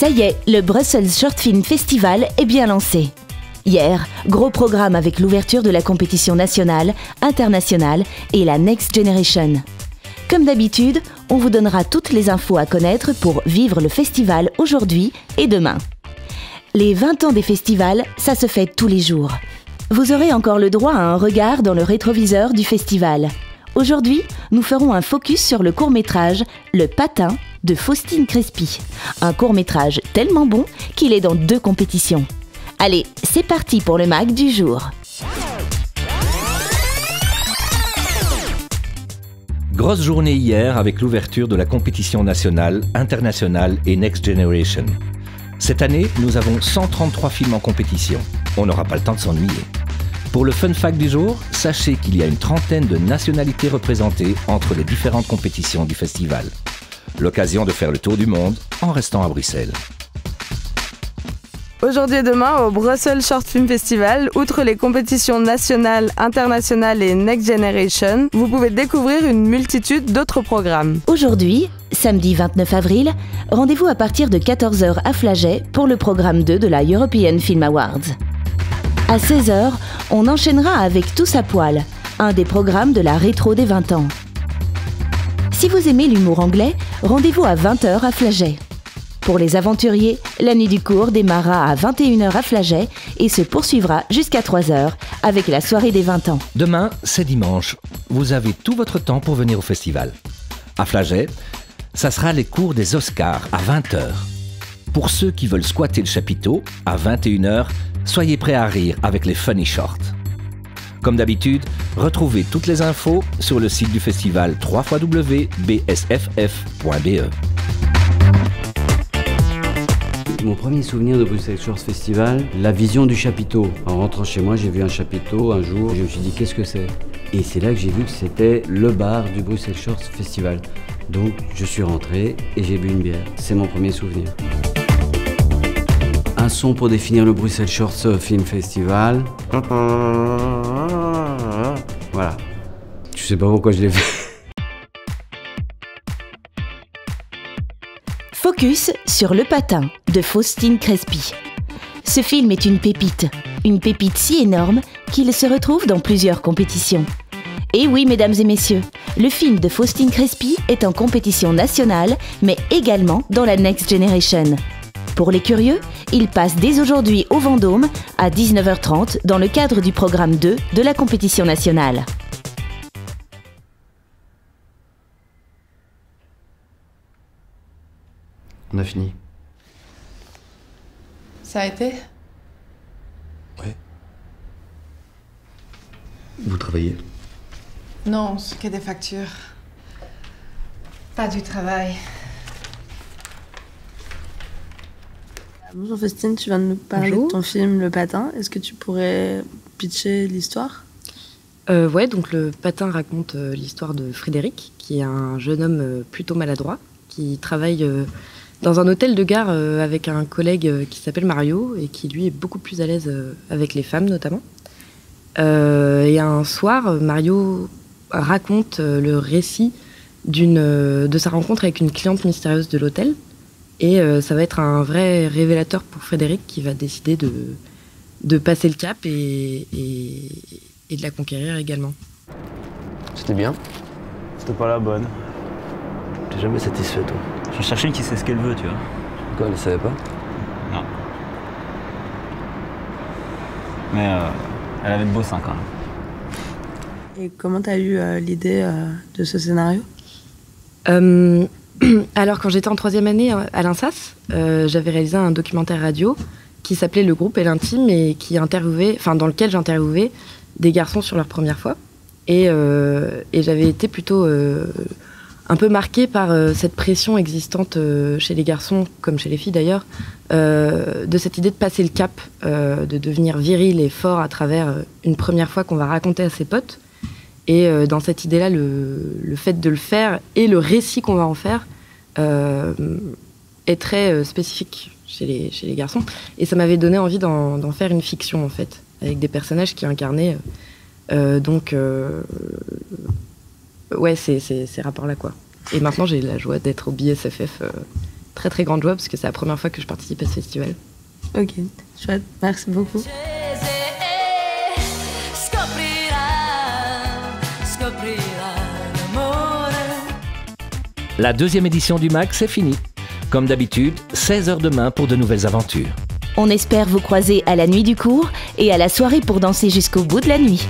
Ça y est, le Brussels Short Film Festival est bien lancé. Hier, gros programme avec l'ouverture de la compétition nationale, internationale et la Next Generation. Comme d'habitude, on vous donnera toutes les infos à connaître pour vivre le festival aujourd'hui et demain. Les 20 ans des festivals, ça se fête tous les jours. Vous aurez encore le droit à un regard dans le rétroviseur du festival. Aujourd'hui, nous ferons un focus sur le court-métrage « Le Patin » de Faustine Crespi. Un court-métrage tellement bon qu'il est dans 2 compétitions. Allez, c'est parti pour le MAG du jour. Grosse journée hier avec l'ouverture de la compétition nationale, internationale et Next Generation. Cette année, nous avons 133 films en compétition. On n'aura pas le temps de s'ennuyer. Pour le fun fact du jour, sachez qu'il y a une trentaine de nationalités représentées entre les différentes compétitions du festival. L'occasion de faire le tour du monde en restant à Bruxelles. Aujourd'hui et demain, au Brussels Short Film Festival, outre les compétitions nationales, internationales et Next Generation, vous pouvez découvrir une multitude d'autres programmes. Aujourd'hui, samedi 29 avril, rendez-vous à partir de 14h à Flagey pour le programme 2 de la European Film Awards. À 16h, on enchaînera avec Tous à poil, un des programmes de la rétro des 20 ans. Si vous aimez l'humour anglais, rendez-vous à 20h à Flagey. Pour les aventuriers, la nuit du cours démarrera à 21h à Flagey et se poursuivra jusqu'à 3h avec la soirée des 20 ans. Demain, c'est dimanche. Vous avez tout votre temps pour venir au festival. À Flagey, ça sera les cours des Oscars à 20h. Pour ceux qui veulent squatter le chapiteau, à 21h, soyez prêts à rire avec les Funny Shorts. Comme d'habitude, retrouvez toutes les infos sur le site du festival www.bsff.be. Mon premier souvenir de Bruxelles Shorts Festival, la vision du chapiteau. En rentrant chez moi, j'ai vu un chapiteau un jour, je me suis dit qu'est-ce que c'est? Et c'est là que j'ai vu que c'était le bar du Bruxelles Shorts Festival. Donc je suis rentré et j'ai bu une bière. C'est mon premier souvenir. Un son pour définir le Bruxelles Shorts Film Festival. Voilà. Je sais pas pourquoi je l'ai fait. Focus sur Le Patin de Faustine Crespi. Ce film est une pépite si énorme qu'il se retrouve dans plusieurs compétitions. Et oui, mesdames et messieurs, le film de Faustine Crespi est en compétition nationale, mais également dans la Next Generation. Pour les curieux, il passe dès aujourd'hui au Vendôme à 19h30 dans le cadre du programme 2 de la compétition nationale. On a fini. Ça a été? Ouais. Vous travaillez? Non, c'est que des factures. Pas du travail. Bonjour Faustine, tu viens de nous parler de ton film Le Patin. Est-ce que tu pourrais pitcher l'histoire? Ouais, donc Le Patin raconte l'histoire de Frédéric, qui est un jeune homme plutôt maladroit, qui travaille dans un hôtel de gare avec un collègue qui s'appelle Mario et qui lui est beaucoup plus à l'aise avec les femmes notamment. Et un soir, Mario raconte le récit de sa rencontre avec une cliente mystérieuse de l'hôtel. Et ça va être un vrai révélateur pour Frédéric qui va décider de passer le cap et de la conquérir également. C'était bien. C'était pas la bonne. T'es jamais satisfait, toi? Je cherchais une qui sait ce qu'elle veut, tu vois. Quoi, elle ne savait pas? Non. Mais elle avait de beaux seins quand même. Et comment t'as eu l'idée de ce scénario? Alors, quand j'étais en 3e année à l'INSAS, j'avais réalisé un documentaire radio qui s'appelait Le groupe et l'intime et dans lequel j'interviewais des garçons sur leur première fois. Et j'avais été plutôt un peu marquée par cette pression existante chez les garçons, comme chez les filles d'ailleurs, de cette idée de passer le cap, de devenir viril et fort à travers une première fois qu'on va raconter à ses potes. Et dans cette idée-là, le fait de le faire et le récit qu'on va en faire est très spécifique chez les garçons. Et ça m'avait donné envie d'en faire une fiction, en fait, avec des personnages qui incarnaient ces rapports-là, quoi. Et maintenant, j'ai la joie d'être au BSFF très très grande joie parce que c'est la première fois que je participe à ce festival. Ok, chouette, merci beaucoup. La deuxième édition du MAC, c'est fini. Comme d'habitude, 16h demain pour de nouvelles aventures. On espère vous croiser à la nuit du cours et à la soirée pour danser jusqu'au bout de la nuit.